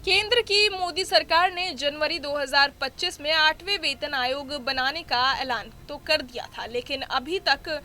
केंद्र की मोदी सरकार ने जनवरी 2025 में 8वें वेतन आयोग बनाने का ऐलान तो कर दिया था, लेकिन अभी तक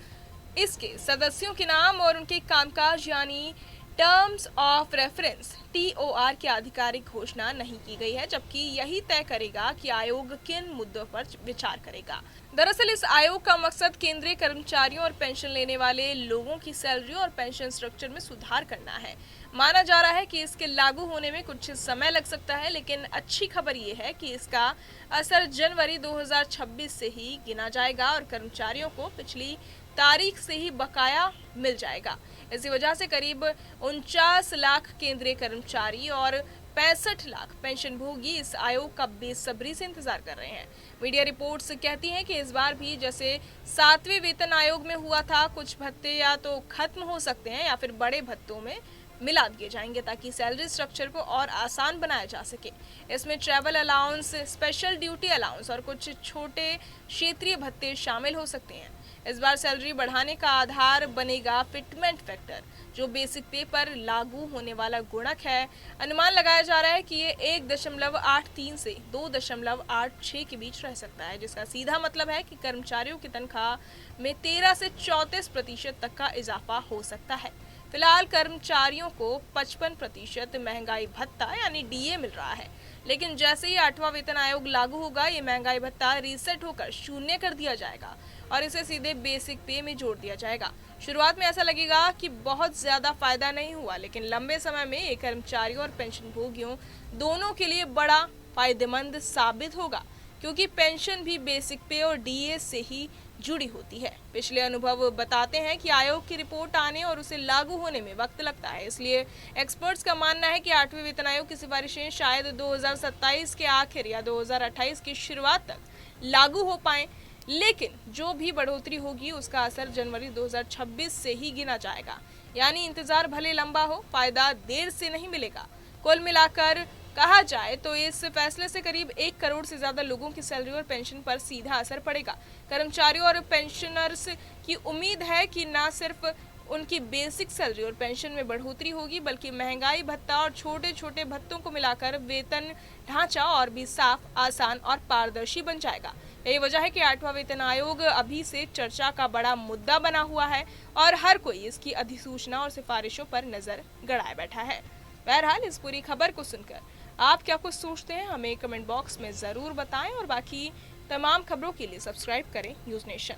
इसके सदस्यों के नाम और उनके कामकाज यानी टर्म्स ऑफ रेफरेंस TOR की आधिकारिक घोषणा नहीं की गई है, जबकि यही तय करेगा कि आयोग किन मुद्दों पर विचार करेगा। दरअसल इस आयोग का मकसद केंद्रीय कर्मचारियों और पेंशन लेने वाले लोगों की सैलरी और पेंशन स्ट्रक्चर में सुधार करना है। माना जा रहा है कि इसके लागू होने में कुछ समय लग सकता है, लेकिन अच्छी खबर ये है कि इसका असर जनवरी 2026 से ही गिना जाएगा और कर्मचारियों को पिछली तारीख से ही बकाया मिल जाएगा। इसी वजह से करीब 49 लाख केंद्रीय कर्मचारी और 65 लाख पेंशनभोगी इस आयोग का बेसब्री से इंतजार कर रहे हैं। मीडिया रिपोर्ट्स कहती हैं कि इस बार भी जैसे 7वें वेतन आयोग में हुआ था, कुछ भत्ते या तो खत्म हो सकते हैं या फिर बड़े भत्तों में मिला दिए जाएंगे ताकि सैलरी स्ट्रक्चर को और आसान बनाया जा सके। इसमें travel allowance, special duty allowance और कुछ छोटे क्षेत्रीय भत्ते शामिल हो सकते हैं। इस बार सैलरी बढ़ाने का आधार बनेगा फिटमेंट फैक्टर, जो बेसिक पे पर लागू होने वाला गुणक है। अनुमान लगाया जा रहा है कि ये 1.83 से 2.86 के बीच रह सकता है, जिसका सीधा मतलब है कि कर्मचारियों की तनख्वाह में 13 से 34% तक का इजाफा हो सकता है। फिलहाल कर्मचारियों को 55% महंगाई भत्ता यानी DA मिल रहा है, लेकिन जैसे ही 8वां वेतन आयोग लागू होगा, ये महंगाई भत्ता रीसेट होकर शून्य कर दिया जाएगा और इसे सीधे बेसिक पे में जोड़ दिया जाएगा। शुरुआत में ऐसा लगेगा कि बहुत ज्यादा फायदा नहीं हुआ, लेकिन लंबे समय में ये कर्मचारियों और पेंशनभोगियों दोनों के लिए बड़ा फायदेमंद साबित होगा, क्योंकि पेंशन भी बेसिक पे और DA से ही जुड़ी होती है। पिछले अनुभव बताते हैं कि आयोग की रिपोर्ट आने और उसे लागू होने में वक्त लगता है, इसलिए एक्सपर्ट्स का मानना है कि 8वें वेतन आयोग की सिफारिशें शायद 2027 के आखिर या 2028 की शुरुआत तक लागू हो पाए, लेकिन जो भी बढ़ोतरी होगी उसका असर जनवरी 2026 से ही गिना जाएगा। यानी इंतजार भले लंबा हो, फायदा देर से नहीं मिलेगा। कुल मिलाकर कहा जाए तो इस फैसले से करीब 1 करोड़ से ज्यादा लोगों की सैलरी और पेंशन पर सीधा असर पड़ेगा। कर्मचारियों और पेंशनर्स की उम्मीद है कि न सिर्फ उनकी बेसिक सैलरी और पेंशन में बढ़ोतरी होगी, बल्कि महंगाई भत्ता और छोटे छोटे भत्तों को मिलाकर वेतन ढांचा और भी साफ, आसान और पारदर्शी बन जाएगा। यही वजह है कि 8वां वेतन आयोग अभी से चर्चा का बड़ा मुद्दा बना हुआ है और हर कोई इसकी अधिसूचना और सिफारिशों पर नजर गड़ाए बैठा है। बहरहाल इस पूरी खबर को सुनकर आप क्या कुछ सोचते हैं, हमें कमेंट बॉक्स में जरूर बताएं और बाकी तमाम खबरों के लिए सब्सक्राइब करें न्यूज नेशन।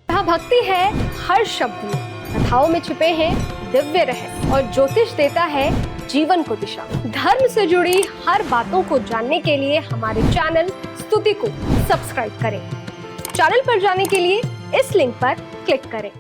जहाँ भक्ति है हर शब्द में, कथाओं में छिपे हैं दिव्य रहस्य और ज्योतिष देता है जीवन को दिशा। धर्म से जुड़ी हर बातों को जानने के लिए हमारे चैनल स्तुति को सब्सक्राइब करें। चैनल पर जाने के लिए इस लिंक पर क्लिक करें।